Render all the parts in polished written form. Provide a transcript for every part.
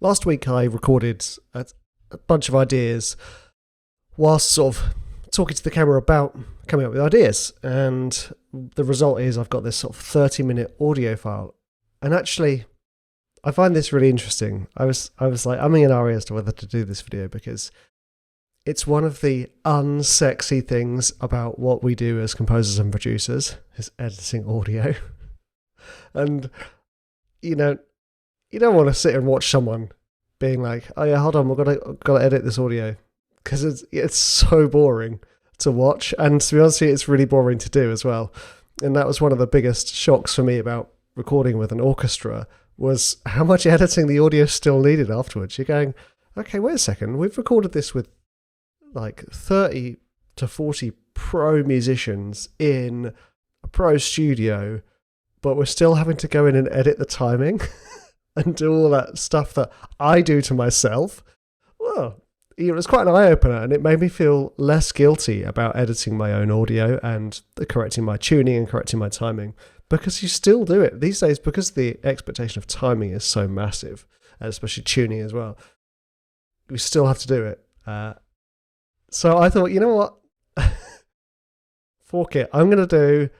Last week I recorded a bunch of ideas whilst sort of talking to the camera about coming up with ideas, and the result is I've got this sort of 30-minute audio file. And actually, I find this really interesting. I was like umming and ahhing as to whether to do this video because it's one of the unsexy things about what we do as composers and producers is editing audio. And you don't want to sit and watch someone being like, "Oh yeah, hold on, we've got to edit this audio," because it's so boring to watch, and to be honest with you, it's really boring to do as well. And that was one of the biggest shocks for me about recording with an orchestra, was how much editing the audio still needed afterwards. You're going, okay, wait a second, we've recorded this with like 30 to 40 pro musicians in a pro studio, but we're still having to go in and edit the timing and do all that stuff that I do to myself. Well, it was quite an eye-opener, and it made me feel less guilty about editing my own audio and correcting my tuning and correcting my timing, because you still do it these days because the expectation of timing is so massive, especially tuning as well. We still have to do it. So I thought, you know what? Fork it. I'm going to do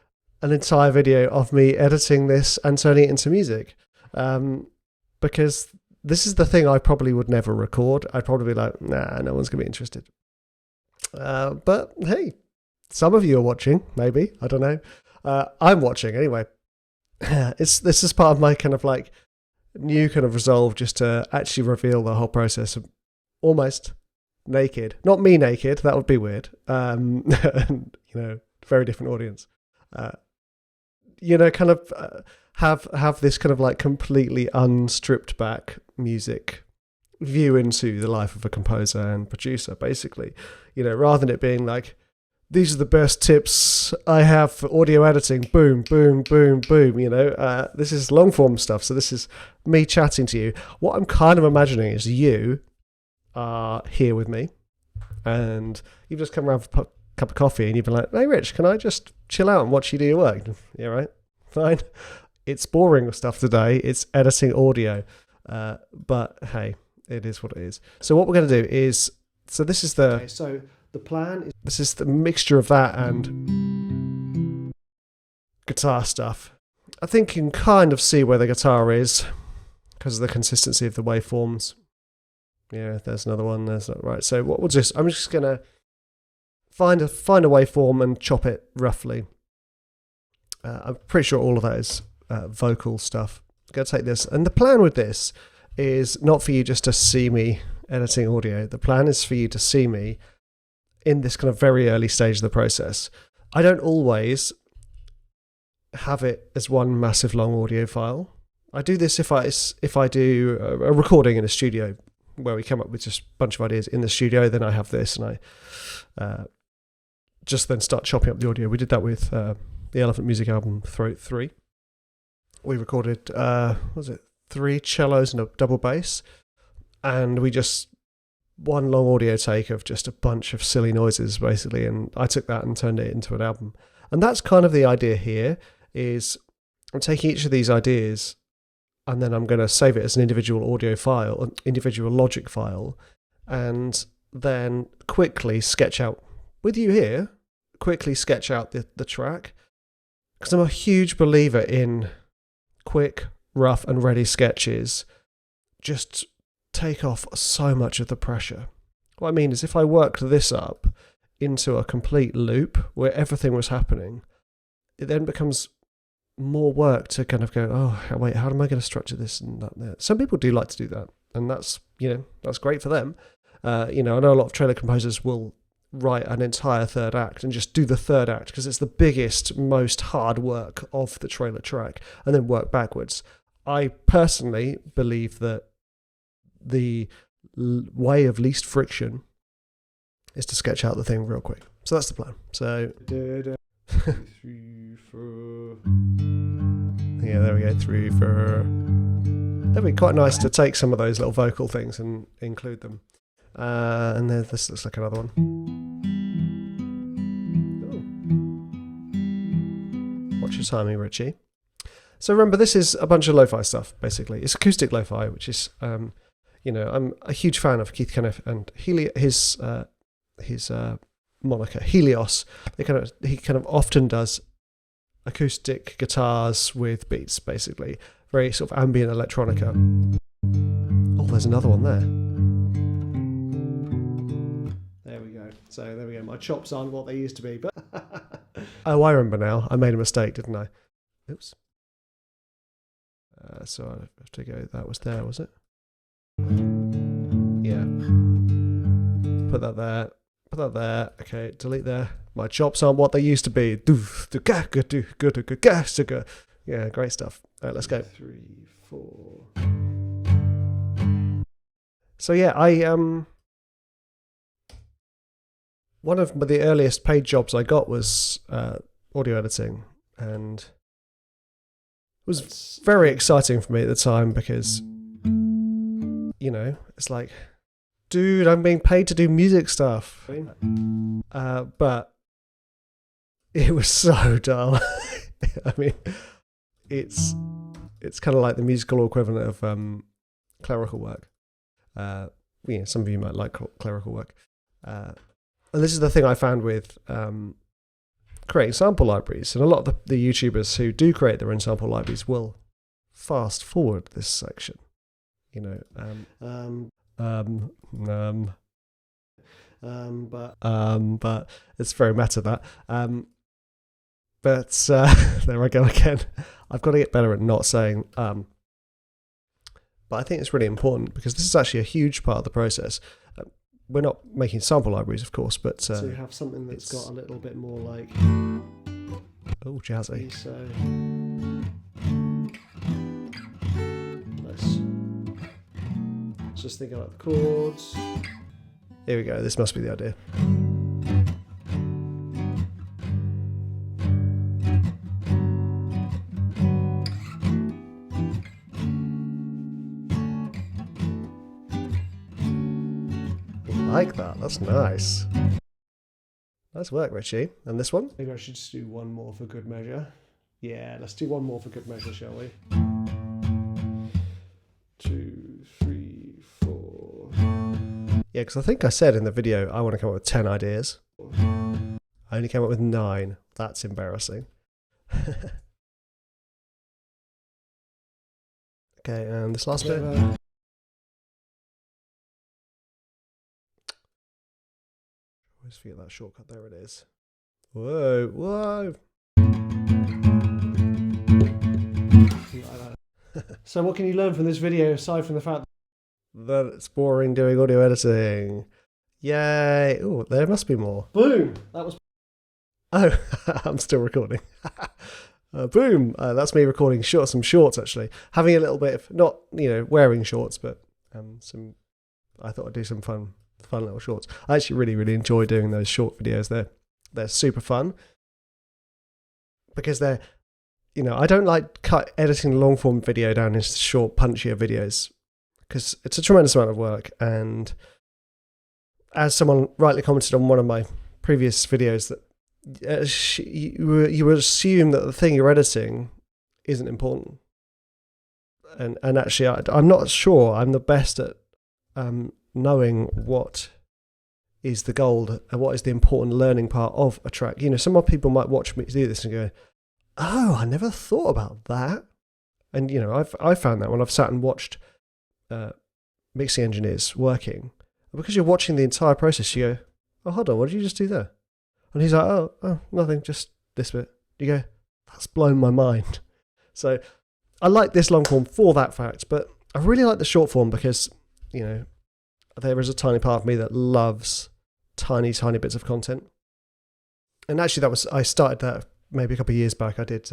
an entire video of me editing this and turning it into music. Because this is the thing I probably would never record. I'd probably be like, nah, no one's going to be interested. But hey, some of you are watching, maybe. I don't know. I'm watching anyway. This is part of my kind of like new kind of resolve, just to actually reveal the whole process of almost naked. Not me naked, that would be weird. And, very different audience. Kind of have this kind of like completely unstripped back music view into the life of a composer and producer, basically. Rather than it being like, these are the best tips I have for audio editing, boom, boom, boom, boom, this is long form stuff. So this is me chatting to you. What I'm kind of imagining is you are here with me and you've just come around for a cup of coffee and you've been like, hey Rich, can I just chill out and watch you do your work? Yeah, right? Fine. It's boring stuff today. It's editing audio. But hey, it is what it is. So what we're going to do is, so the plan is, this is the mixture of that and guitar stuff. I think you can kind of see where the guitar is because of the consistency of the waveforms. Yeah, there's another one. There's not right. So what we'll just, I'm just going to find a waveform and chop it roughly. I'm pretty sure all of that is vocal stuff. I'm going to take this, and the plan with this is not for you just to see me editing audio. The plan is for you to see me in this kind of very early stage of the process. I don't always have it as one massive long audio file. I do this if I do a recording in a studio where we come up with just a bunch of ideas in the studio. Then I have this, and I just then start chopping up the audio. We did that with the Elephant Music album Throat 3. We recorded, 3 cellos and a double bass, and we just one long audio take of just a bunch of silly noises, basically, and I took that and turned it into an album. And that's kind of the idea here, is I'm taking each of these ideas and then I'm going to save it as an individual audio file, an individual Logic file, and then quickly sketch out, with you here, quickly sketch out the track, because I'm a huge believer in quick, rough and ready sketches. Just take off so much of the pressure. What I mean is, if I worked this up into a complete loop where everything was happening, it then becomes more work to kind of go, oh wait, how am I going to structure this and that there? Some people do like to do that, and that's great for them. I know a lot of trailer composers will write an entire third act and just do the third act because it's the biggest, most hard work of the trailer track, and then work backwards. I personally believe that the way of least friction is to sketch out the thing real quick. So that's the plan. So 3, 4. Yeah, there we go. 3, 4. That'd be quite nice to take some of those little vocal things and include them. And then this looks like another one. Ooh. Watch your timing, Richie. So remember, this is a bunch of lo-fi stuff, basically. It's acoustic lo-fi, which is I'm a huge fan of Keith Kenneth and his moniker Helios. He kind of often does acoustic guitars with beats, basically very sort of ambient electronica. Oh, there's another one there. There we go. So there we go. My chops aren't what they used to be, but oh, I remember now. I made a mistake, didn't I? Oops. So I have to go. That was there, was it? Yeah. Put that there. Put that there. Okay, delete there. My chops aren't what they used to be. Yeah, great stuff. All right, let's go. 3, 4. So yeah, one of the earliest paid jobs I got was audio editing, and it was very exciting for me at the time because, it's like, dude, I'm being paid to do music stuff. But it was so dull. I mean, it's kind of like the musical equivalent of clerical work. Some of you might like clerical work. And this is the thing I found with creating sample libraries. And a lot of the YouTubers who do create their own sample libraries will fast forward this section. But it's very meta, that. But there I go again. I've got to get better at not saying But I think it's really important because this is actually a huge part of the process. We're not making sample libraries, of course, but so you have something that's got a little bit more like, oh, jazzy. So let's just think about the chords. Here we go. This must be the idea. Like that. That's nice. Nice work, Richie. And this one? Maybe I should just do one more for good measure. Yeah, let's do one more for good measure, shall we? 2, 3, 4. Yeah, because I think I said in the video I want to come up with 10 ideas. I only came up with 9. That's embarrassing. Okay, and this last bit. Always forget that shortcut. There it is. Whoa, whoa. So what can you learn from this video aside from the fact that it's boring doing audio editing? Yay. Oh, there must be more. Boom! That was... Oh, I'm still recording. Boom! That's me recording some shorts, actually. Having a little bit of, not, wearing shorts, but I thought I'd do some fun little shorts. I actually really, really enjoy doing those short videos. They're super fun because they're, I don't like editing a long form video down into short, punchier videos because it's a tremendous amount of work. And as someone rightly commented on one of my previous videos, that you would assume that the thing you're editing isn't important. And actually, I'm not sure I'm the best at knowing what is the gold and what is the important learning part of a track. Some people might watch me do this and go, oh, I never thought about that. And, I've found that when I've sat and watched mixing engineers working, because you're watching the entire process, you go, oh, hold on, what did you just do there? And he's like, oh, nothing, just this bit. You go, that's blown my mind. So I like this long form for that fact, but I really like the short form because, there is a tiny part of me that loves tiny, tiny bits of content. And actually I started that maybe a couple of years back. I did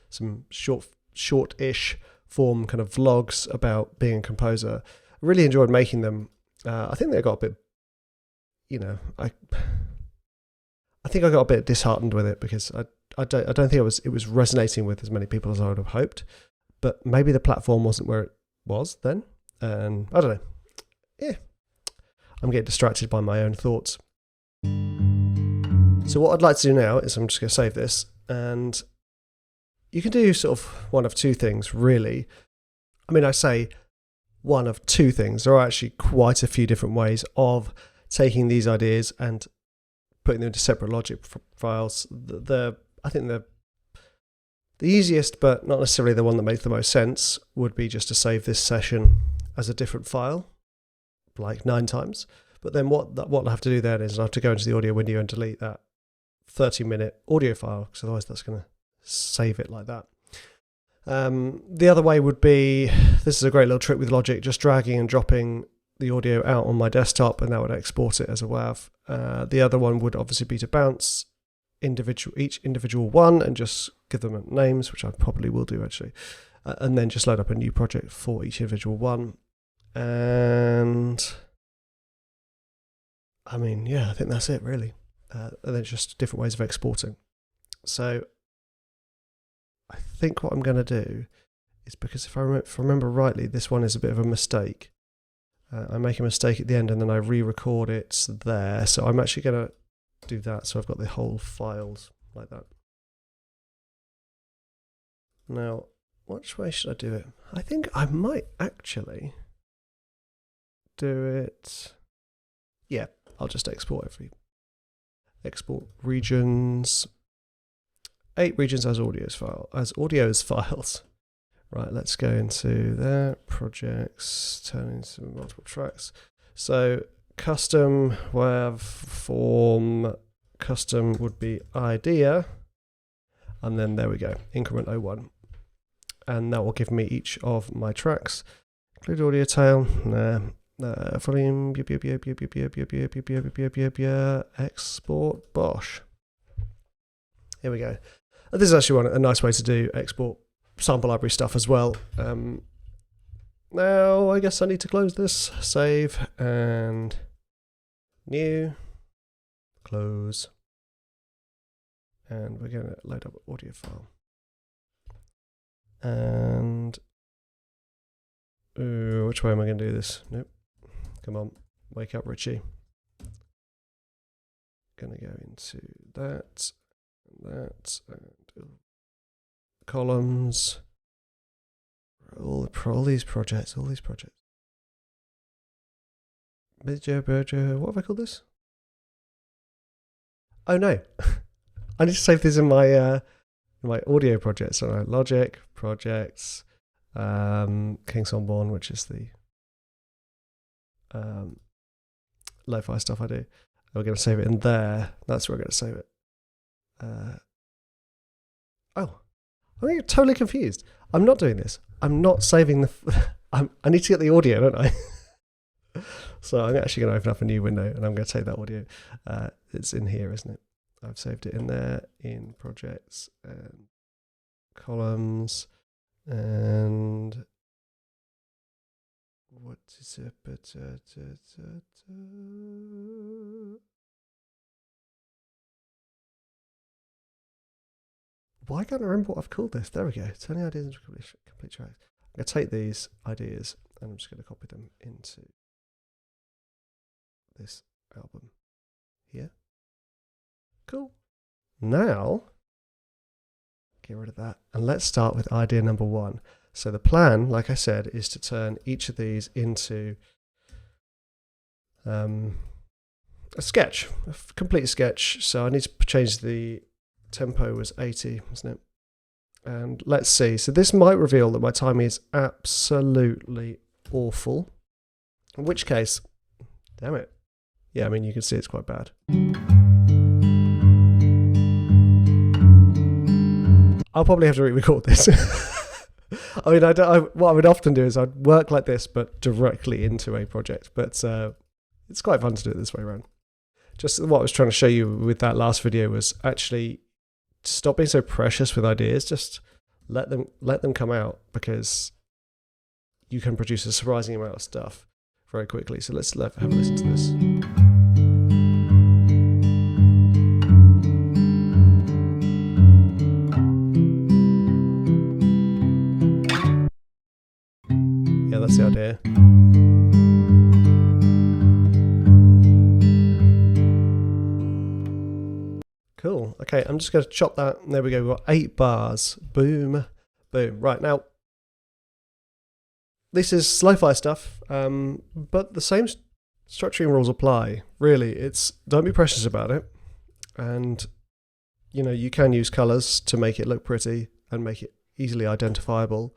some short-ish form kind of vlogs about being a composer. I really enjoyed making them. I think they got a bit, I think I got a bit disheartened with it because I don't think it was resonating with as many people as I would have hoped. But maybe the platform wasn't where it was then. And I don't know. Yeah. I'm getting distracted by my own thoughts. So what I'd like to do now is I'm just going to save this, and you can do sort of one of two things, really. I mean, I say one of two things. There are actually quite a few different ways of taking these ideas and putting them into separate logic files. I think the easiest, but not necessarily the one that makes the most sense, would be just to save this session as a different file, like 9 times. But then what I'll have to do then is I'll have to go into the audio window and delete that 30-minute audio file, because otherwise that's going to save it like that. The other way would be, this is a great little trick with Logic, just dragging and dropping the audio out on my desktop, and that would export it as a WAV. The other one would obviously be to bounce each individual one and just give them names, which I probably will do actually, and then just load up a new project for each individual one. And I mean, yeah, I think that's it really. And then just different ways of exporting. So I think what I'm going to do is, because if I remember rightly, this one is a bit of a mistake. I make a mistake at the end and then I re-record it there. So I'm actually going to do that. So I've got the whole files like that. Now, which way should I do it? I think I might actually do it. Yeah, I'll just export export regions. 8 regions as audios files. Right, let's go into there. Projects, turn into multiple tracks. So custom WAV form, custom would be idea. And then there we go, increment 01. And that will give me each of my tracks. Include audio tail, volume, export, bosh. Here we go. This is actually a nice way to do export sample library stuff as well. Now I guess I need to close this, save, and new, close, and we're going to load up an audio file. And which way am I going to do this? Nope. Come on, wake up, Richie. Going to go into that, and columns. All these projects. What have I called this? Oh no, I need to save this in my audio projects. So Logic projects, King's Onborn, which is the lo-fi stuff I do. We're going to save it in there. That's where we're going to save it. I'm getting totally confused. I'm not doing this. I'm not saving I need to get the audio, don't I? So I'm actually going to open up a new window and I'm going to take that audio. It's in here, isn't it? I've saved it in there, in projects and columns, and what is it? Why can't I remember what I've called this? There we go. Turning ideas into complete tracks. I'm going to take these ideas and I'm just going to copy them into this album here. Cool. Now, get rid of that. And let's start with idea number 1. So the plan, like I said, is to turn each of these into a sketch, a complete sketch. So I need to change the tempo was 80, wasn't it? And let's see. So this might reveal that my timing is absolutely awful. In which case, damn it. Yeah, I mean, you can see it's quite bad. I'll probably have to re-record this. I mean, what I would often do is I'd work like this, but directly into a project. But it's quite fun to do it this way around. Just what I was trying to show you with that last video was actually stop being so precious with ideas. Just let them come out, because you can produce a surprising amount of stuff very quickly. So let's have a listen to this. Yeah, that's the idea. Cool. Okay, I'm just going to chop that. There we go. We've got 8 bars. Boom. Boom. Right, now, this is lo-fi stuff, but the same structuring rules apply. Really, it's don't be precious about it, and you can use colors to make it look pretty and make it easily identifiable.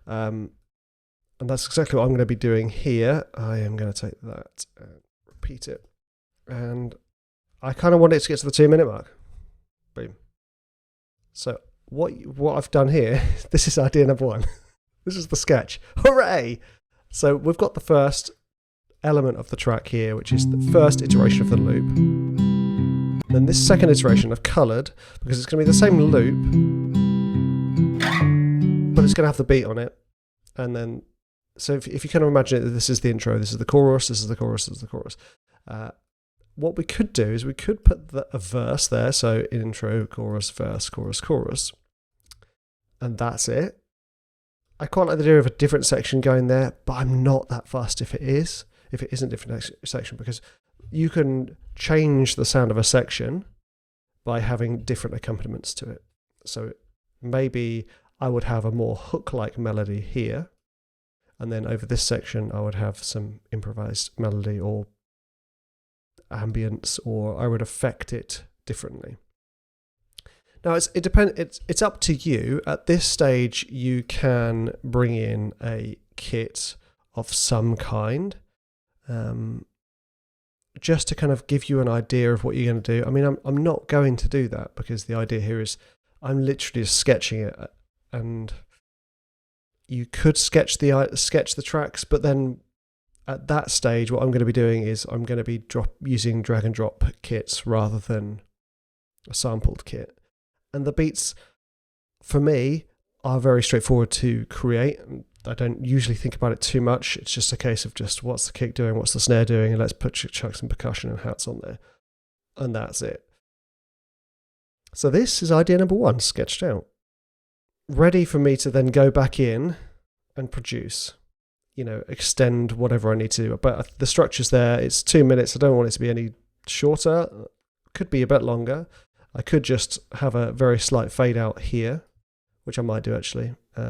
And that's exactly what I'm going to be doing here. I am going to take that and repeat it, and I kind of want it to get to the 2-minute mark. Boom. So what I've done here, this is idea number 1. This is the sketch. Hooray! So we've got the first element of the track here, which is the first iteration of the loop. Then this second iteration I've coloured because it's going to be the same loop, but it's going to have the beat on it. And then, so if you kind of imagine it, this is the intro, this is the chorus, this is the chorus, this is the chorus. What we could do is we could put a verse there, so intro, chorus, verse, chorus, chorus, and that's it. I quite like the idea of a different section going there, but I'm not that fussed if it isn't a different section, because you can change the sound of a section by having different accompaniments to it. So maybe I would have a more hook-like melody here, and then over this section I would have some improvised melody or ambience, or I would affect it differently. Now it's up to you. At this stage you can bring in a kit of some kind, just to kind of give you an idea of what you're going to do. I mean, I'm not going to do that, because the idea here is I'm literally just sketching it, and you could sketch the tracks, but then at that stage what I'm going to be doing is I'm going to be using drag and drop kits rather than a sampled kit. And the beats, for me, are very straightforward to create. I don't usually think about it too much. It's just a case of just what's the kick doing, what's the snare doing, and let's put chuck some percussion and hats on there. And that's it. So this is idea number 1, sketched out. Ready for me to then go back in and produce. Extend whatever I need to. But the structure's there. It's 2 minutes. I don't want it to be any shorter. Could be a bit longer. I could just have a very slight fade out here, which I might do actually. What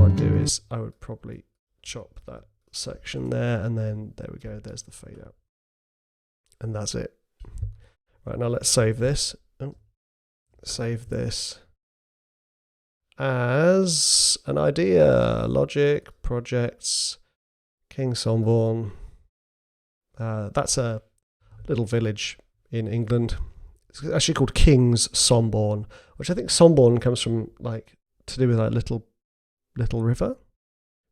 I'd do is I would probably chop that section there, and then there we go, there's the fade out. And that's it. Right, now let's save this. Save this as an idea. Logic, projects, King Somborn. That's a little village in England. It's actually called King's Somborn, which I think Somborn comes from to do with little river.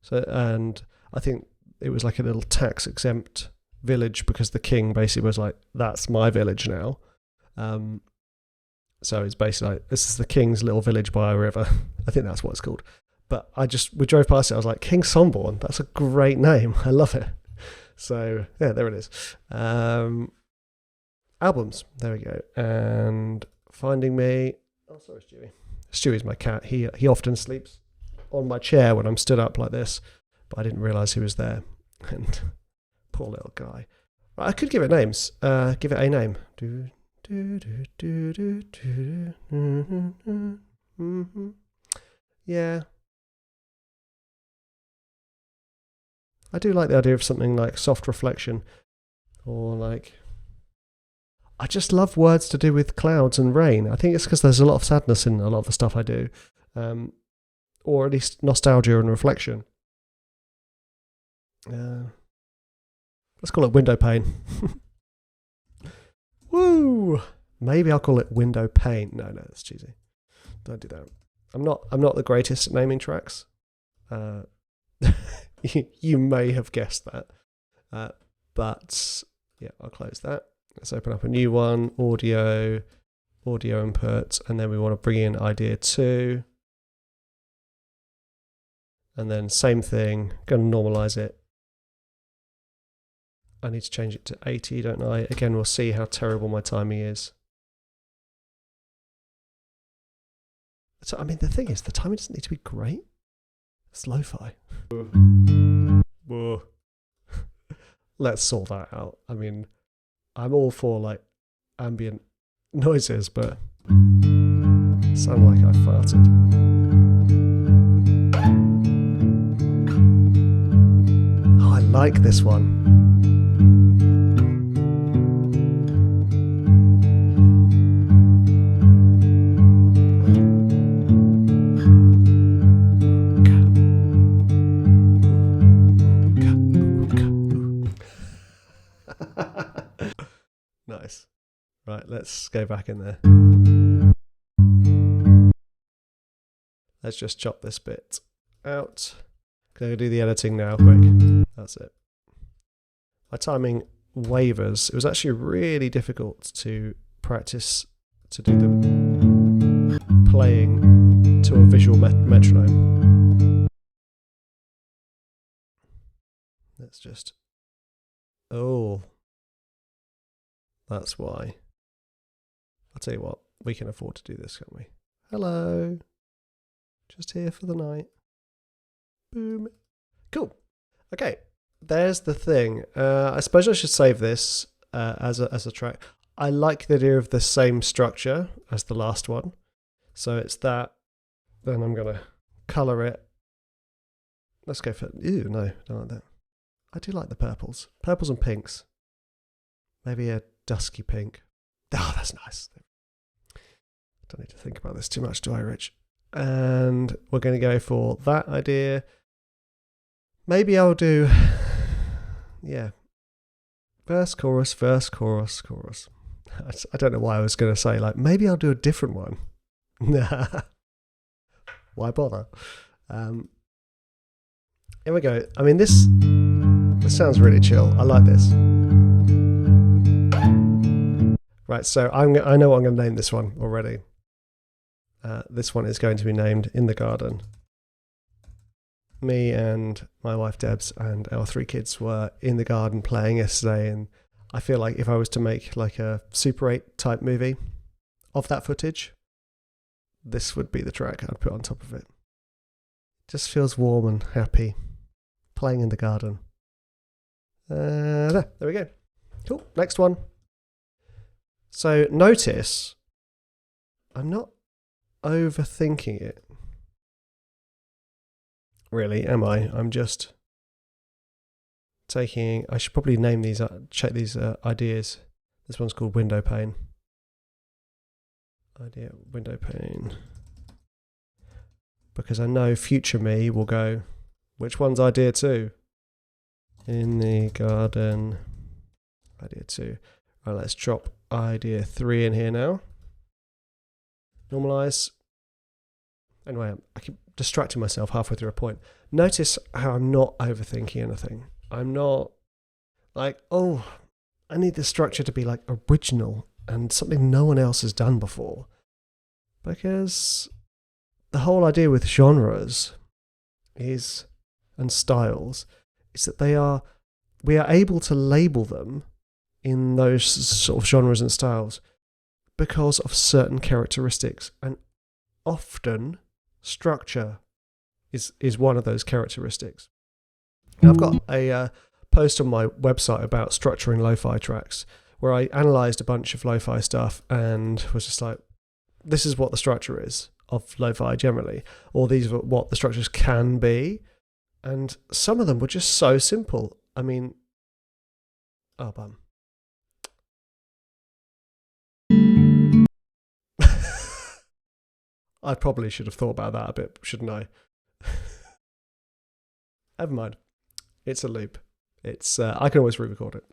So, and I think it was like a little tax exempt village because the king basically was like, that's my village now. So it's basically like, this is the king's little village by a river. I think that's what it's called. But we drove past it. I was like, King Somborn, that's a great name. I love it. So yeah, there it is. Albums, there we go. And Finding Me. Oh, sorry, Stewie. Stewie's my cat. He often sleeps on my chair when I'm stood up like this, but I didn't realise he was there. And poor little guy. Right, I could give it names. Give it a name. Yeah. I do like the idea of something like Soft Reflection, or I just love words to do with clouds and rain. I think it's because there's a lot of sadness in a lot of the stuff I do, or at least nostalgia and reflection. Let's call it Window Pane. Woo! Maybe I'll call it Window Pane. No, that's cheesy. Don't do that. I'm not the greatest at naming tracks. You may have guessed that. But yeah, I'll close that. Let's open up a new one. Audio input, and then we want to bring in idea 2. And then same thing, going to normalize it. I need to change it to 80, don't I? Again, we'll see how terrible my timing is. So, I mean, the thing is, the timing doesn't need to be great. It's lo-fi. Whoa. Let's sort that out. I mean, I'm all for ambient noises, but Sound like I farted. Oh, I like this one. Nice. Right, let's go back in there. Let's just chop this bit out. I'm going to do the editing now, quick. That's it. My timing wavers. It was actually really difficult to practice to do the playing to a visual metronome. Let's just... Oh. That's why. I'll tell you what, we can afford to do this, can't we? Hello. Just here for the night. Boom. Cool. Okay, there's the thing. I suppose I should save this as a track. I like the idea of the same structure as the last one. So it's that. Then I'm going to colour it. Let's go for... Ew, no, don't like that. I do like the purples. Purples and pinks. Maybe a dusky pink. Oh, that's nice. Don't need to think about this too much, do I, Rich? And we're going to go for that idea. Maybe I'll do, yeah, verse, chorus, verse, chorus, chorus. I don't know why I was going to say, like, maybe I'll do a different one. Why bother? Here we go. I mean, this sounds really chill. I like this. Right, so I know what I'm going to name this one already. This one is going to be named In the Garden. Me and my wife Debs and our 3 kids were in the garden playing yesterday, and I feel like if I was to make like a Super 8 type movie of that footage, this would be the track I'd put on top of it. Just feels warm and happy, playing in the garden. There we go. Cool, next one. So notice, I'm not overthinking it. Really, am I? I'm just taking... I should probably name these, check these ideas. This one's called Window Pane. Idea, Window Pane. Because I know future me will go, which one's idea 2? In the garden. Idea 2. Right, let's drop idea 3 in here now. Normalize. Anyway, I keep distracting myself halfway through a point. Notice how I'm not overthinking anything. I'm not like, oh, I need this structure to be like original and something no one else has done before. Because the whole idea with genres is, and styles, is that we are able to label them in those sort of genres and styles because of certain characteristics, and often structure is one of those characteristics. Now, I've got a post on my website about structuring lo-fi tracks where I analysed a bunch of lo-fi stuff and was just like, this is what the structure is of lo-fi generally, or these are what the structures can be, and some of them were just so simple. I mean, oh, bum. I probably should have thought about that a bit, shouldn't I? Never mind. It's a loop. It's I can always re-record it.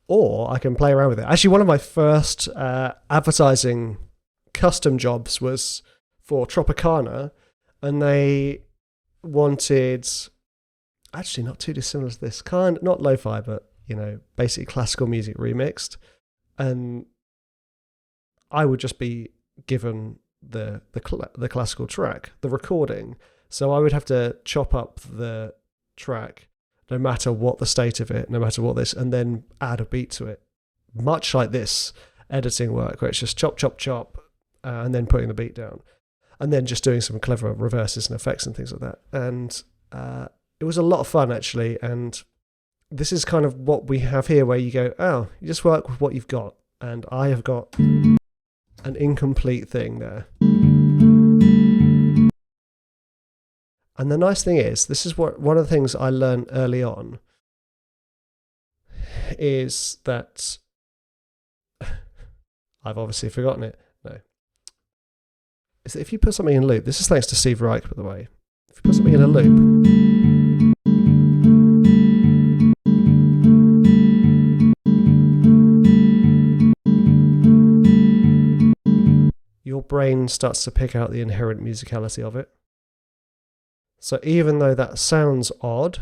Or I can play around with it. Actually, one of my first advertising custom jobs was for Tropicana, and they wanted, actually not too dissimilar to this, not lo-fi, but, you know, basically classical music remixed. And I would just be given the classical track, the recording. So I would have to chop up the track, no matter what the state of it, no matter what this, and then add a beat to it. Much like this editing work, where it's just chop, chop, chop, and then putting the beat down. And then just doing some clever reverses and effects and things like that. And it was a lot of fun, actually. And this is kind of what we have here, where you go, oh, you just work with what you've got. And I have got an incomplete thing there. And the nice thing is, this is what one of the things I learned early on, is that I've obviously forgotten it. No. Is that if you put something in loop, this is thanks to Steve Reich, by the way. If you put something in a loop, your brain starts to pick out the inherent musicality of it. So even though that sounds odd,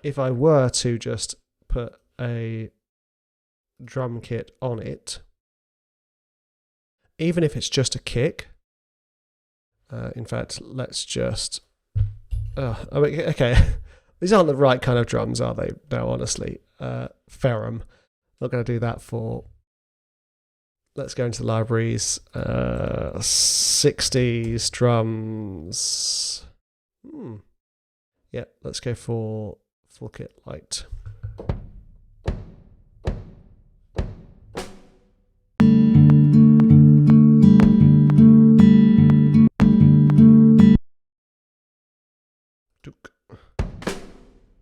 if I were to just put a drum kit on it, even if it's just a kick, in fact, let's just, okay, these aren't the right kind of drums, are they? No, honestly. Ferrum, not going to do that for, let's go into the libraries, 60s drums. Yeah, let's go for full kit light.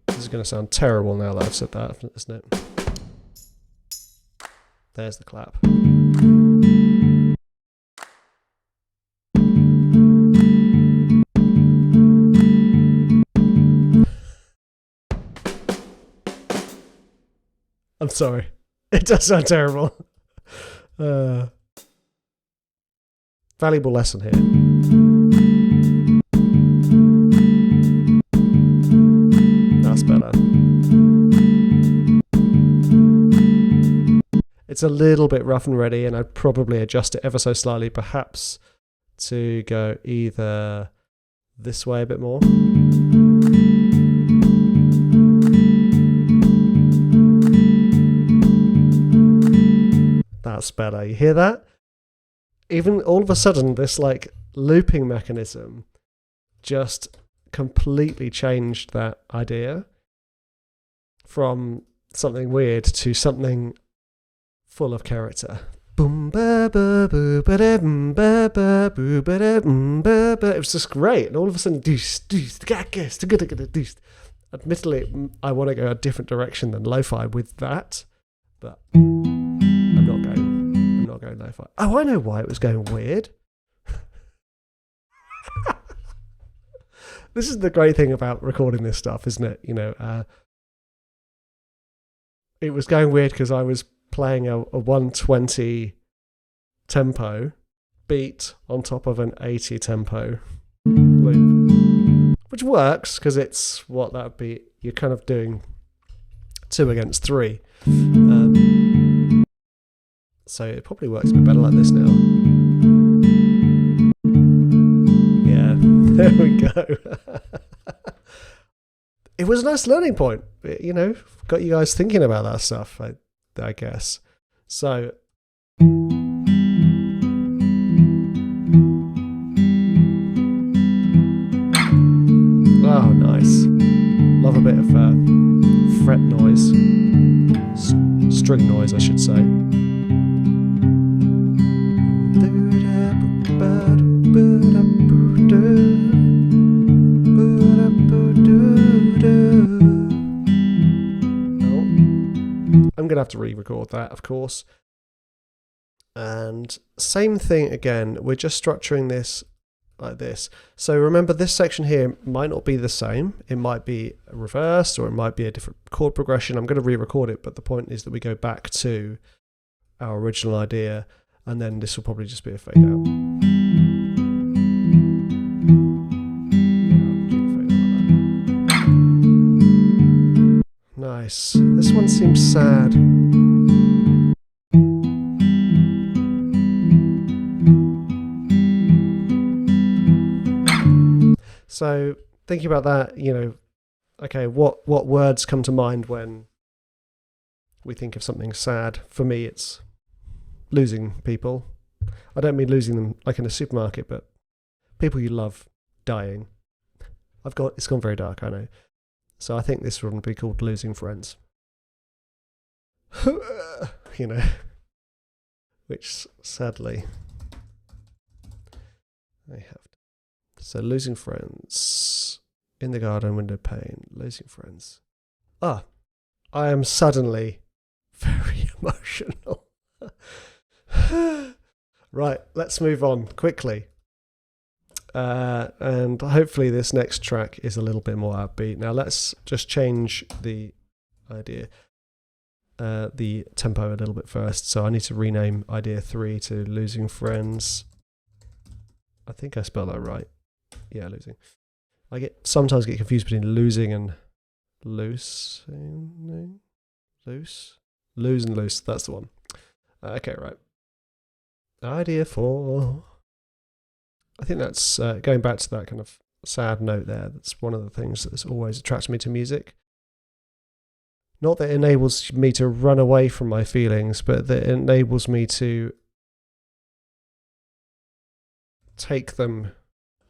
This is going to sound terrible now that I've said that, isn't it? There's the clap. I'm sorry. It does sound terrible. Valuable lesson here. That's better. It's a little bit rough and ready, and I'd probably adjust it ever so slightly, perhaps to go either this way a bit more. That's better. You hear that? Even all of a sudden, this like looping mechanism just completely changed that idea from something weird to something full of character. It was just great, and all of a sudden, admittedly, I want to go a different direction than lo-fi with that, but I'm not going lo-fi. Oh, I know why it was going weird. This is the great thing about recording this stuff, isn't it? You know, it was going weird because I was playing a 120 tempo beat on top of an 80 tempo loop, which works because it's what that would be. You're kind of doing 2 against 3. So it probably works a bit better like this now. Yeah, there we go. It was a nice learning point, you know, got you guys thinking about that stuff, I guess. So, oh, nice. Love a bit of fret noise, string noise, I should say. I'm going to have to re-record that, of course. And same thing again, we're just structuring this like this. So remember, this section here might not be the same. It might be reversed, or it might be a different chord progression. I'm going to re-record it, but the point is that we go back to our original idea, and then this will probably just be a fade out. Nice. This one seems sad. So thinking about that, you know, okay, what words come to mind when we think of something sad? For me, it's losing people. I don't mean losing them like in a supermarket, but people you love dying. It's gone very dark, I know. So I think this one would be called Losing Friends. You know, which sadly I have. So losing friends, in the garden, window pane, losing friends. I am suddenly very emotional. Right, let's move on quickly. And hopefully this next track is a little bit more upbeat. Now let's just change the idea, the tempo a little bit first. So I need to rename idea 3 to losing friends. I think I spelled that right. Yeah, losing. I sometimes get confused between losing and losing. Lose and loose. That's the one. Okay, right. Idea 4. I think that's going back to that kind of sad note there. That's one of the things that's always attracted me to music. Not that it enables me to run away from my feelings, but that it enables me to take them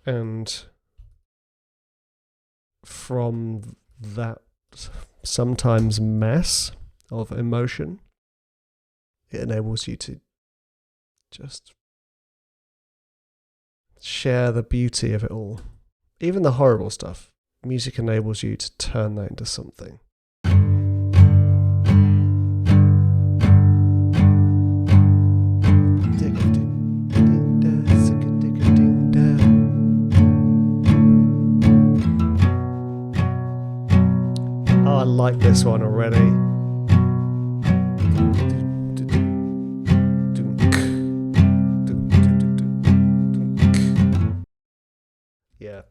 and from that sometimes mess of emotion, it enables you to just share the beauty of it all. Even the horrible stuff, music enables you to turn that into something. Oh, I like this one already. Yeah,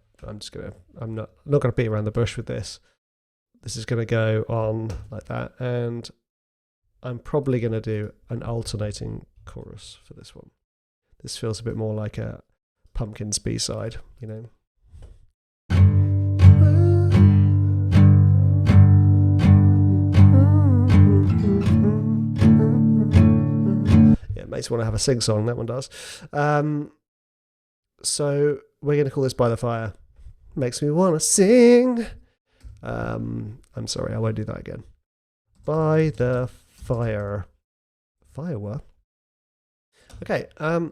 I'm not gonna beat around the bush with this. This is gonna go on like that, and I'm probably gonna do an alternating chorus for this one. This feels a bit more like a Pumpkins B-side, you know. Yeah, it makes me want to have a sing-song, that one does. So we're going to call this By the Fire. Makes me want to sing. I'm sorry, I won't do that again. By the Fire. Firework? Okay, I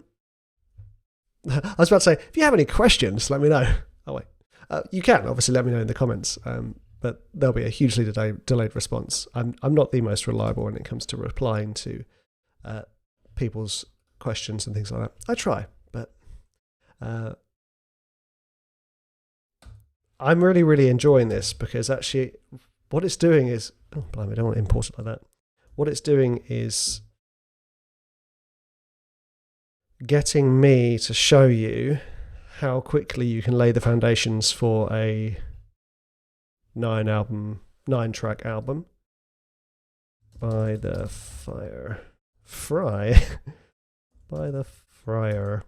was about to say, if you have any questions, let me know. Oh, wait. You can, obviously, let me know in the comments, but there'll be a hugely delayed response. I'm not the most reliable when it comes to replying to people's questions and things like that. I try, but I'm really, really enjoying this because actually what it's doing is... Oh, blimey, I don't want to import it like that. What it's doing is getting me to show you how quickly you can lay the foundations for a 9-track album. By the Fire. By the Fryer.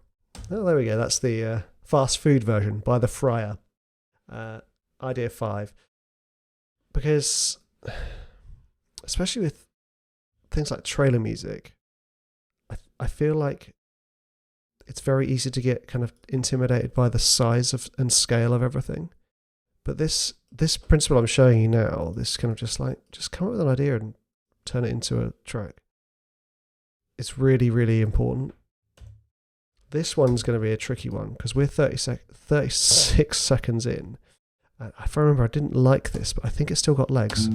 Oh, there we go. That's the fast food version. By the Fryer. Idea 5. Because, especially with things like trailer music, I feel like it's very easy to get kind of intimidated by the size of and scale of everything. But this principle I'm showing you now, this kind of just come up with an idea and turn it into a track. It's really, really important. This one's going to be a tricky one because we're 36 seconds in. If I remember, I didn't like this, but I think it's still got legs.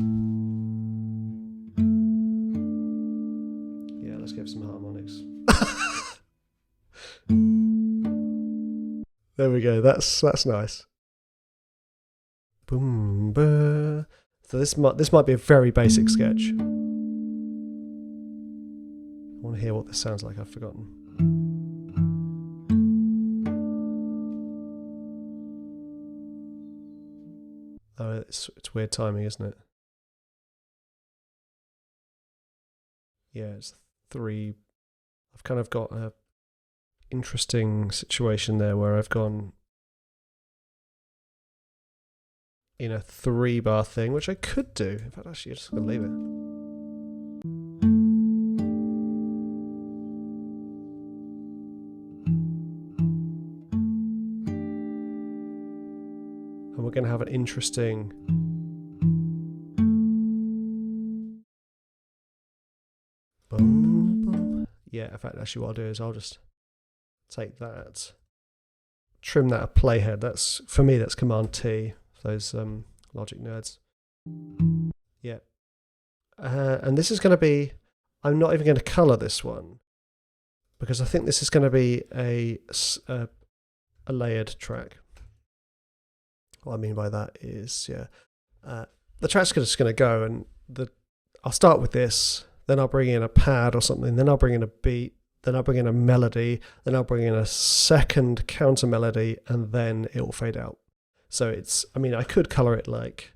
Yeah, let's give some harmonics. There we go. That's nice. Boom, bah. So this might be a very basic sketch. I want to hear what this sounds like. I've forgotten. Oh, it's weird timing, isn't it? Yeah, it's 3. I've kind of got a interesting situation there where I've gone in a 3-bar thing, which I could do. In fact, actually, I'm just going to leave it. And we're going to have an interesting... Boom, boom. Yeah, fact, actually what I'll do is I'll just take that, trim that a playhead. That's, for me, that's Command T, for those logic nerds. Yeah. And this is going to be, I'm not even going to colour this one, because I think this is going to be a layered track. What I mean by that is, the track's just going to go, and I'll start with this, then I'll bring in a pad or something, then I'll bring in a beat, then I'll bring in a melody, then I'll bring in a second counter melody, and then it will fade out. So it's, I mean, I could colour it like,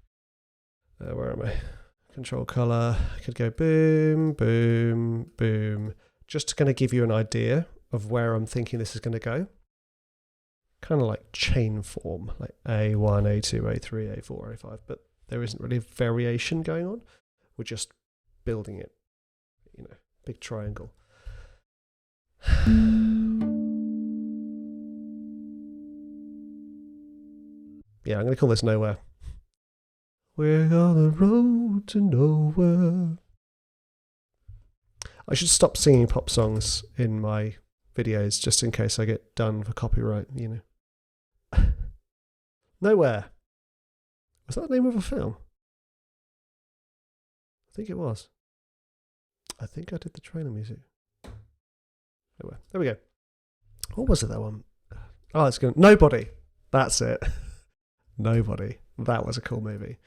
where am I? Control colour. I could go boom, boom, boom, just to kind of give you an idea of where I'm thinking this is going to go. Kind of like chain form, like A1, A2, A3, A4, A5, but there isn't really variation going on. We're just building it, big triangle. Yeah, I'm going to call this Nowhere. We're on the road to nowhere. I should stop singing pop songs in my videos just in case I get done for copyright, Nowhere. Was that the name of a film? I think it was. I think I did the trailer music. Nowhere. There we go. What was it, that one? Oh, it's going. Nobody. That's it. Nobody. That was a cool movie.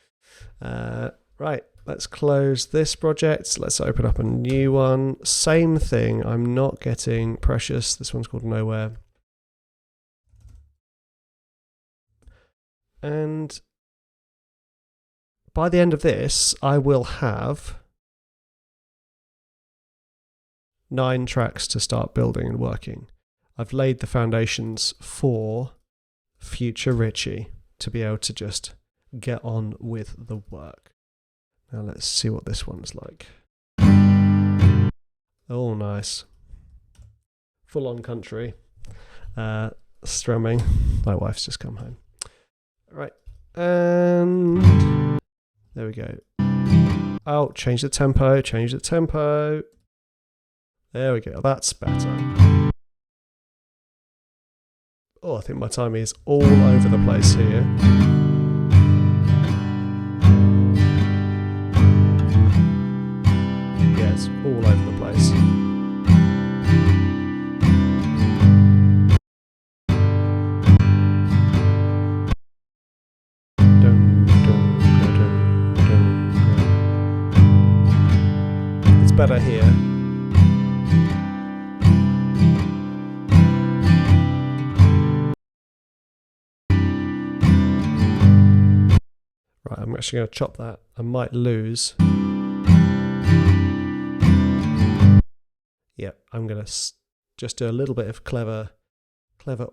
Right, let's close this project. Let's open up a new one. Same thing. I'm not getting Precious. This one's called Nowhere. And by the end of this, I will have 9 tracks to start building and working. I've laid the foundations for future Richie to be able to just get on with the work. Now let's see what this one's like. Oh, nice. Full on country. Strumming. My wife's just come home. Right. And there we go. Oh, change the tempo, change the tempo. There we go. That's better. Oh, I think my timing is all over the place here. Yeah, it's all over the place. It's better here. Right, I'm actually going to chop that. I might lose. Yeah, I'm going to just do a little bit of clever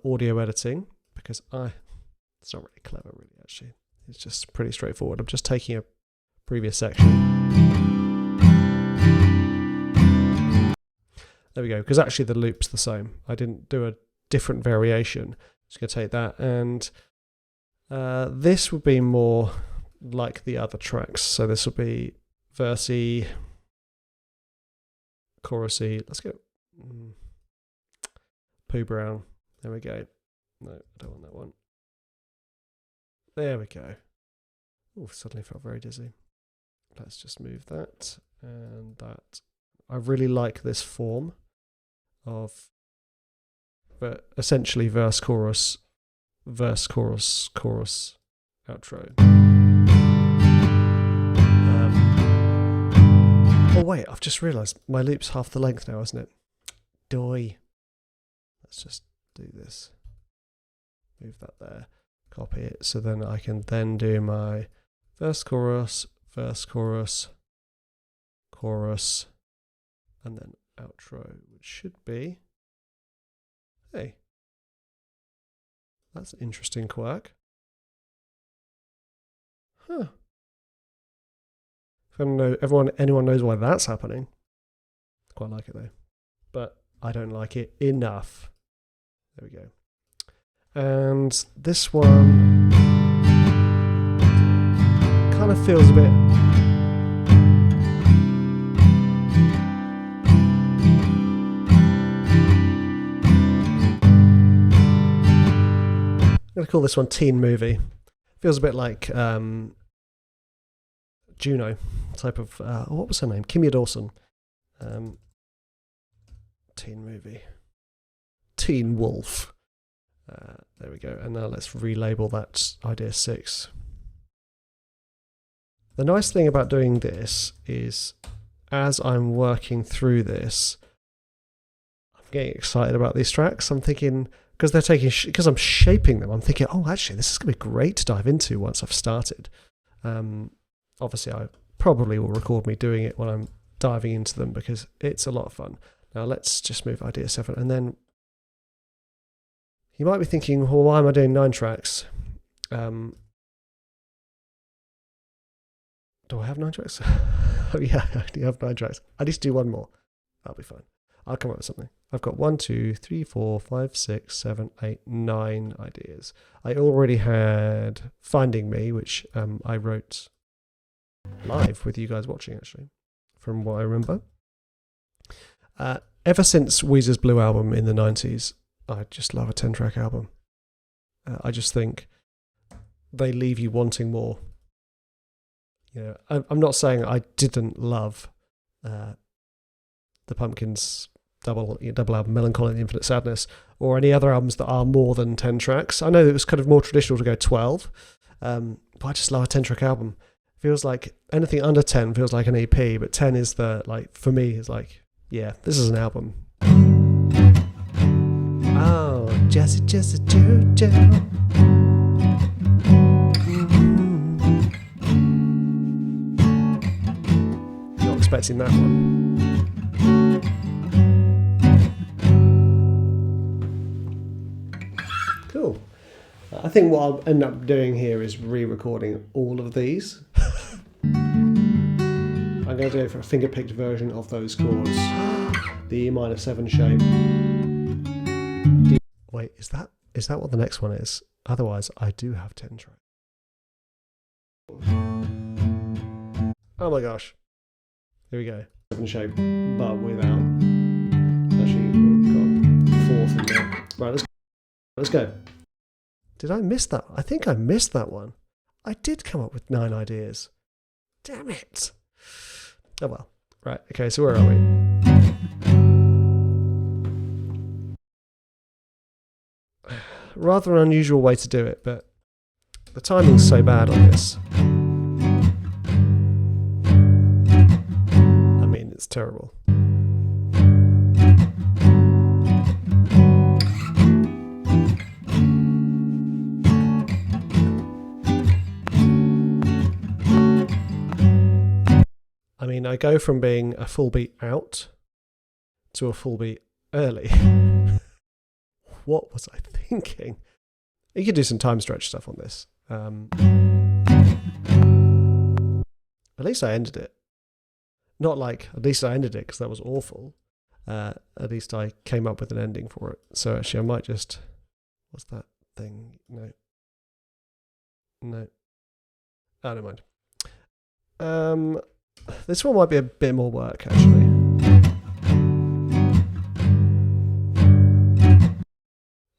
audio editing, because it's not really clever, really, actually. It's just pretty straightforward. I'm just taking a previous section. There we go, because actually the loop's the same. I didn't do a different variation. Just going to take that, and this would be more like the other tracks. So this will be versey, chorusy. Let's go Pooh Brown. There we go. No, I don't want that one. There we go. Oh, suddenly felt very dizzy. Let's just move that and that. I really like this form of essentially verse, chorus, chorus, outro. Oh wait, I've just realised my loop's half the length now, isn't it? Doy. Let's just do this. Move that there. Copy it. So then I can then do my verse, chorus, chorus, and then outro, which should be. Hey. That's an interesting quirk. Huh. I don't know, anyone knows why that's happening. Quite like it though. But I don't like it enough. There we go. And this one kind of feels a bit. going to call this one Teen Movie. Feels a bit like Juno type of. What was her name? Kimya Dawson. Teen Movie. Teen Wolf. There we go. And now let's relabel that idea 6. The nice thing about doing this is, as I'm working through this, I'm getting excited about these tracks. I'm thinking, because they're taking, because I'm shaping them, I'm thinking, oh, actually, this is going to be great to dive into once I've started. Obviously, I probably will record me doing it when I'm diving into them because it's a lot of fun. Now, let's just move idea 7. And then you might be thinking, well, why am I doing 9 tracks? Do I have 9 tracks? Oh yeah, I do have 9 tracks. I need to do one more. That'll be fine. I'll come up with something. I've got 1, 2, 3, 4, 5, 6, 7, 8, 9 ideas. I already had Finding Me, which I wrote live with you guys watching, actually, from what I remember. Ever since Weezer's Blue album in the 90s, I just love a 10-track album. I just think they leave you wanting more. You know, I'm not saying I didn't love the Pumpkins double album, Melancholy and Infinite Sadness, or any other albums that are more than 10 tracks. I know it was kind of more traditional to go 12, but I just love a 10-track album. Feels like anything under 10 feels like an EP, but 10 is the, like, for me, is like, yeah, this is an album. Oh, Jesse, Jojo. Not expecting that one. Cool. I think what I'll end up doing here is re-recording all of these. I'm going to go for a finger-picked version of those chords. The E minor 7 shape. Wait, is that what the next one is? Otherwise, I do have 10 tracks. Oh my gosh. Here we go. 7 shape, but without. Actually, we've got 4th in there. Right, let's go. Did I miss that? I think I missed that one. I did come up with 9 ideas. Damn it. Oh well. Right, okay, so where are we? Rather an unusual way to do it, but the timing's so bad on this. I mean, it's terrible. I mean, I go from being a full beat out to a full beat early. What was I thinking? You could do some time stretch stuff on this. At least I ended it. Not like, at least I ended it because that was awful. At least I came up with an ending for it. So actually I might just... What's that thing? No. Oh, never mind. This one might be a bit more work, actually.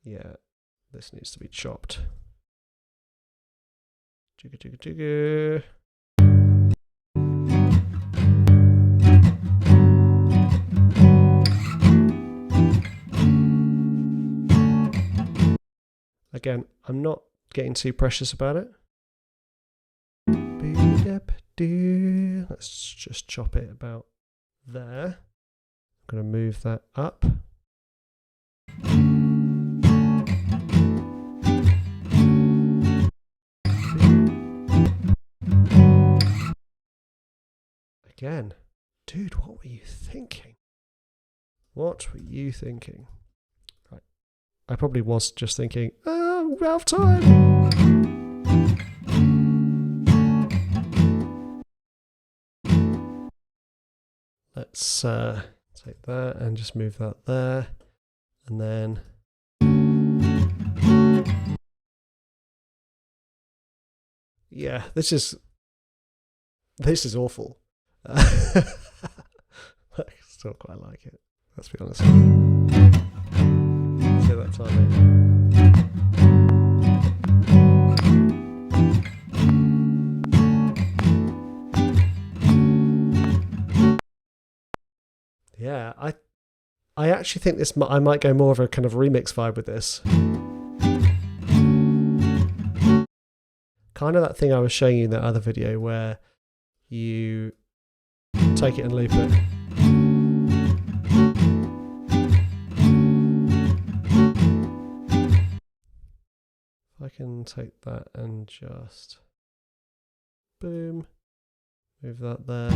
Yeah, this needs to be chopped. Jigga. Again, I'm not getting too precious about it. Let's just chop it about there. I'm going to move that up. Again, dude, what were you thinking? What were you thinking? Right. I probably was just thinking, oh, we're out of time. Let's take that and just move that there. And then... Yeah, this is awful. I still quite like it. Let's be honest. Say that timing. actually think I might go more of a kind of remix vibe with this. Kind of that thing I was showing you in that other video where you take it and loop it. If I can take that and just boom, move that there.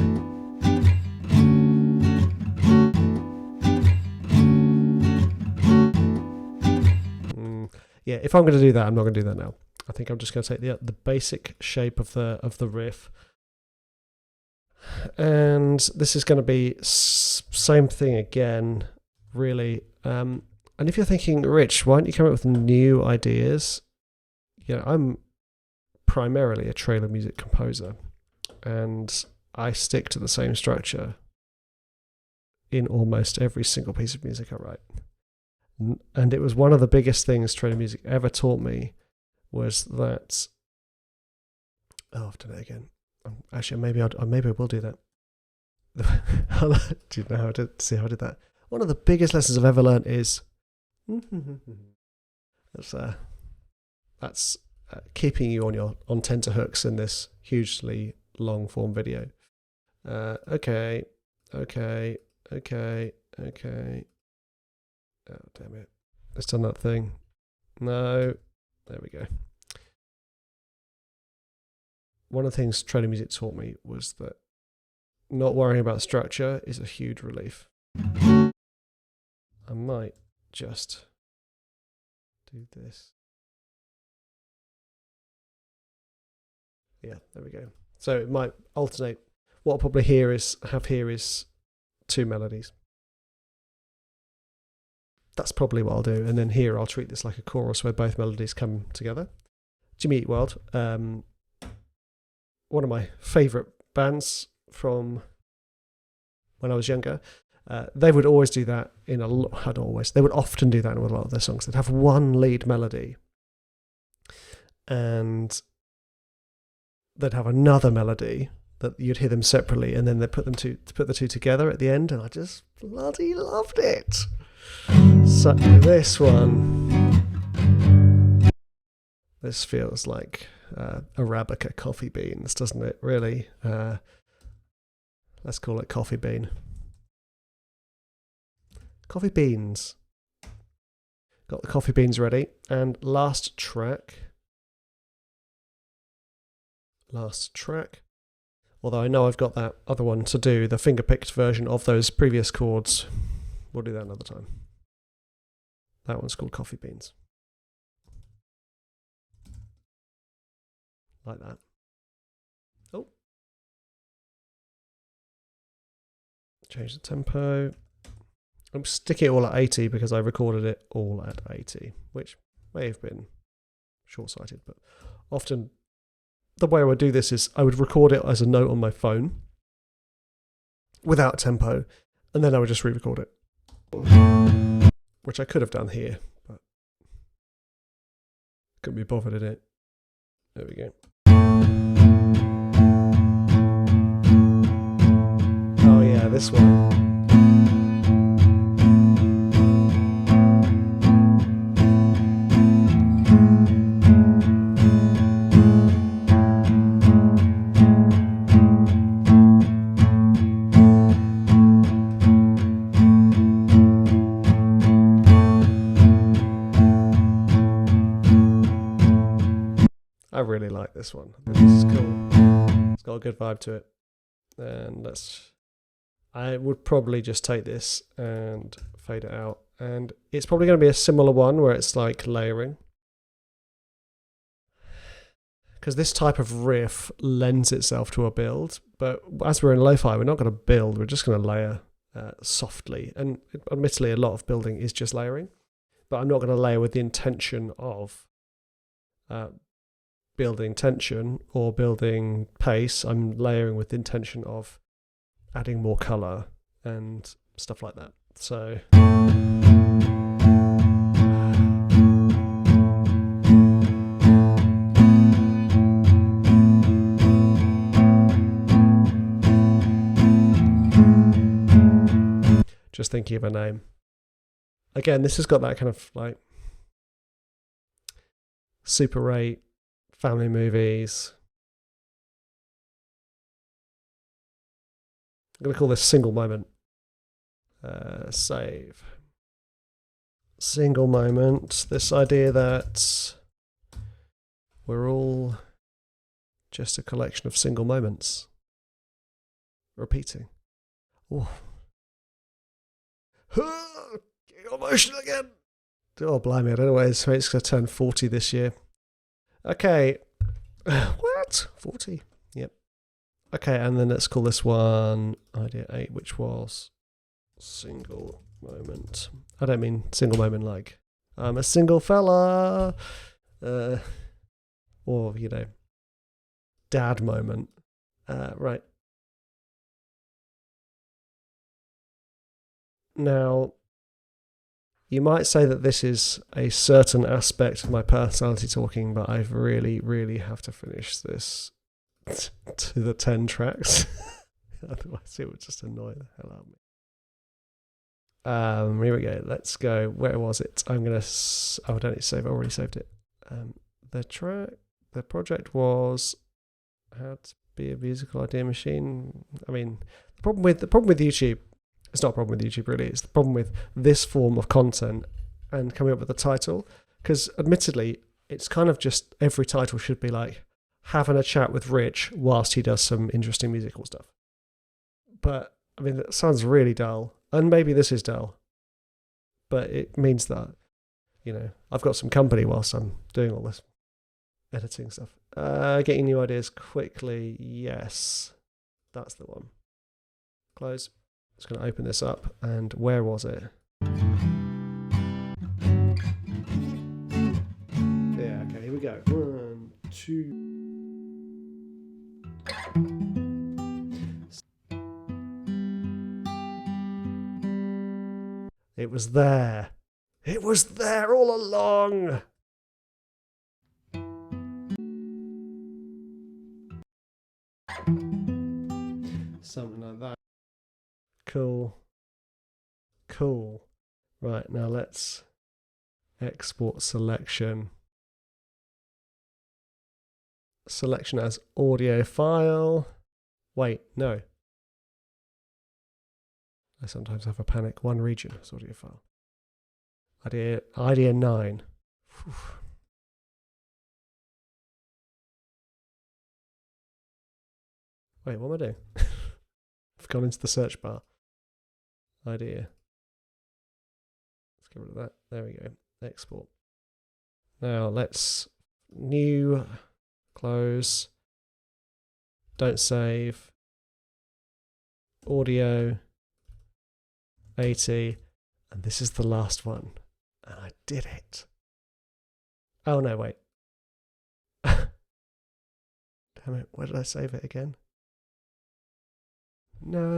Yeah, if I'm going to do that, I'm not going to do that now. I think I'm just going to take the basic shape of the riff, and this is going to be same thing again, really. And if you're thinking, Rich, why don't you come up with new ideas? You know, I'm primarily a trailer music composer, and I stick to the same structure in almost every single piece of music I write. And it was one of the biggest things trailer music ever taught me, was that. Oh, I've done it again. Actually, maybe I will do that. Do you know how I did? See how I did that? One of the biggest lessons I've ever learned is that's keeping you on tenterhooks in this hugely long form video. Okay. Oh, damn it. It's done that thing. No. There we go. One of the things trailer music taught me was that not worrying about structure is a huge relief. I might just do this. Yeah, there we go. So it might alternate. What I'll probably have here is two melodies. That's probably what I'll do. And then here I'll treat this like a chorus where both melodies come together. Jimmy Eat World, one of my favourite bands from when I was younger, they would always do that they would often do that in a lot of their songs. They'd have one lead melody and they'd have another melody that you'd hear them separately, and then they'd put the two together at the end, and I just bloody loved it. So this feels like Arabica coffee beans, doesn't it? Really? Let's call it coffee bean. Coffee beans. Got the coffee beans ready. And last track. Although I know I've got that other one to do, the finger-picked version of those previous chords. We'll do that another time. That one's called Coffee Beans. Like that. Oh. Change the tempo. I'm sticking it all at 80 because I recorded it all at 80, which may have been short-sighted, but often the way I would do this is I would record it as a note on my phone without tempo, and then I would just re-record it, which I could have done here, but couldn't be bothered in it. There we go. Oh yeah, this one. I really like this one. This is cool. It's got a good vibe to it. And I would probably just take this and fade it out. And it's probably going to be a similar one where it's like layering. Because this type of riff lends itself to a build. But as we're in lo-fi, we're not going to build. We're just going to layer softly. And admittedly, a lot of building is just layering. But I'm not going to layer with the intention of building tension or building pace. I'm layering with the intention of adding more colour and stuff like that. So just thinking of a name. Again, this has got that kind of like Super 8, family movies. I'm going to call this single moment. Save. Single moment. This idea that we're all just a collection of single moments. Repeating. Oh. Getting emotional again. Oh, blimey, I don't know why it's going to turn 40 this year. Okay. What? 40? Yep. Okay, and then let's call this one idea 8, which was single moment. I don't mean single moment like I'm a single fella. Or, dad moment. Right. Now, you might say that this is a certain aspect of my personality talking, but I really, really have to finish this to the 10 tracks. Otherwise, it would just annoy the hell out of me. Here we go. Let's go. Where was it? I don't need to save. I already saved it. The project was how to be a musical idea machine. I mean, the problem with YouTube. It's not a problem with YouTube, really. It's the problem with this form of content and coming up with a title. Because admittedly, it's kind of just every title should be like having a chat with Rich whilst he does some interesting musical stuff. But, I mean, that sounds really dull. And maybe this is dull. But it means that, I've got some company whilst I'm doing all this editing stuff. Getting new ideas quickly. Yes. That's the one. Close. Just going to open this up, and where was it? Yeah, okay, here we go. 1, 2. It was there. It was there all along. Something like that. Cool. Right, now let's export selection. Selection as audio file. Wait, no. I sometimes have a panic. One region as audio file. Idea 9. Whew. Wait, what am I doing? I've gone into the search bar. Idea. Let's get rid of that. There we go. Export. Now let's new, close, don't save, audio, 80, and this is the last one. And I did it. Oh no, wait. Damn it, where did I save it again? No.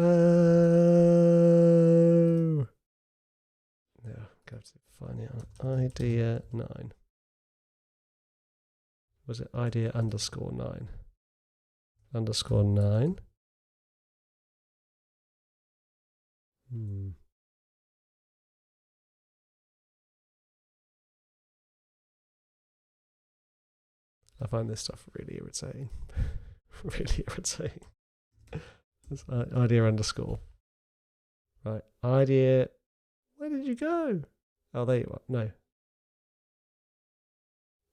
Now, go to find it on idea 9. Was it idea _9? _9. I find this stuff really irritating. Really irritating. It's idea _ Right, idea. Where did you go? Oh, there you are. No.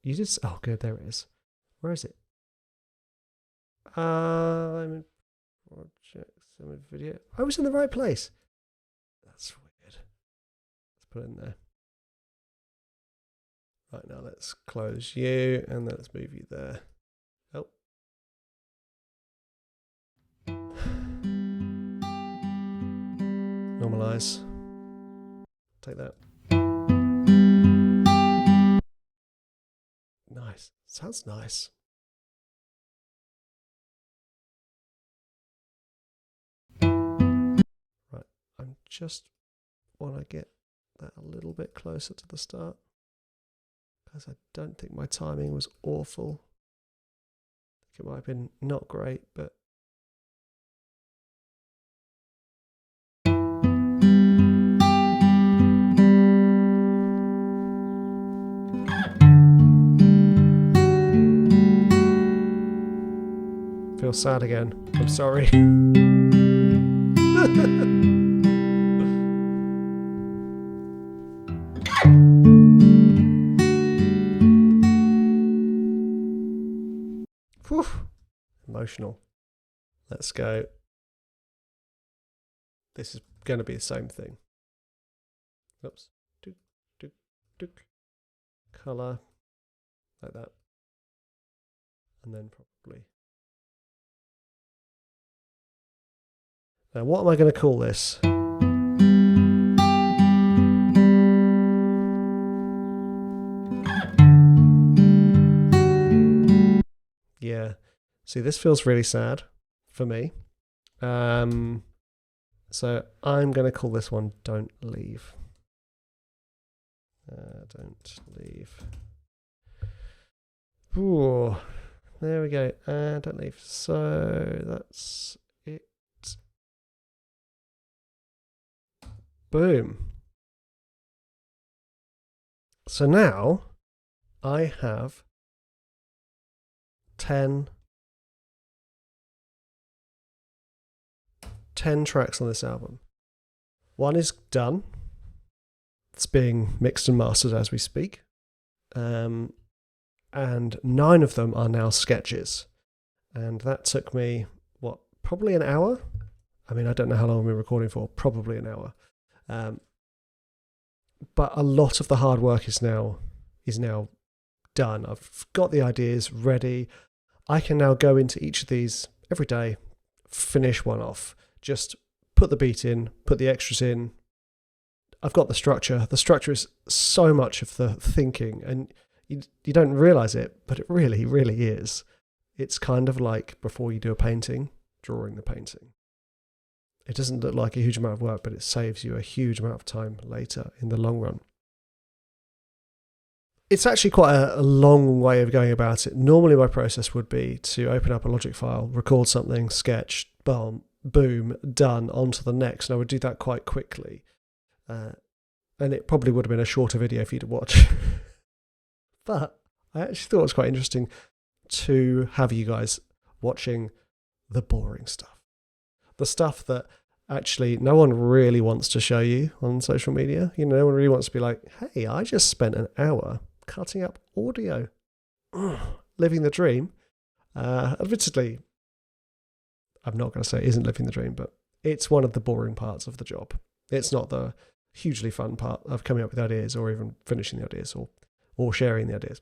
You just. Oh, good. There it is. Where is it? I'm in projects. I'm in video. I was in the right place. That's weird. Let's put it in there. Right, now let's close you and then let's move you there. Oh. Normalize. Take that. Nice. Sounds nice. Right. I just want to get that a little bit closer to the start, because I don't think my timing was awful. I think it might have been not great, but feel sad again. I'm sorry. Whew. Emotional. Let's go. This is going to be the same thing. Oops. Colour. Like that. And then probably. Now, what am I going to call this? Yeah. See, this feels really sad for me. So I'm going to call this one Don't Leave. Don't leave. Ooh, there we go. Don't leave. So that's it. Boom. So now I have 10 tracks on this album. One is done. It's being mixed and mastered as we speak. And 9 of them are now sketches. And that took me, probably an hour? I mean, I don't know how long I've been recording for. Probably an hour. But a lot of the hard work is now done. I've got the ideas ready. I can now go into each of these every day, finish one off. Just put the beat in, put the extras in. I've got the structure. The structure is so much of the thinking, and you don't realize it, but it really, really is. It's kind of like before you do a painting, drawing the painting. It doesn't look like a huge amount of work, but it saves you a huge amount of time later in the long run. It's actually quite a long way of going about it. Normally my process would be to open up a Logic file, record something, sketch, boom, done, on to the next. And I would do that quite quickly. And it probably would have been a shorter video for you to watch. But I actually thought it was quite interesting to have you guys watching the boring stuff. The stuff that actually no one really wants to show you on social media. You know, no one really wants to be like, hey, I just spent an hour cutting up audio. Living the dream. Admittedly, I'm not going to say it isn't living the dream, but it's one of the boring parts of the job. It's not the hugely fun part of coming up with ideas or even finishing the ideas or sharing the ideas.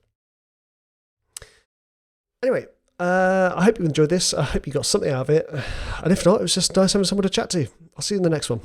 Anyway, I hope you enjoyed this. I hope you got something out of it. And if not, it was just nice having someone to chat to. I'll see you in the next one.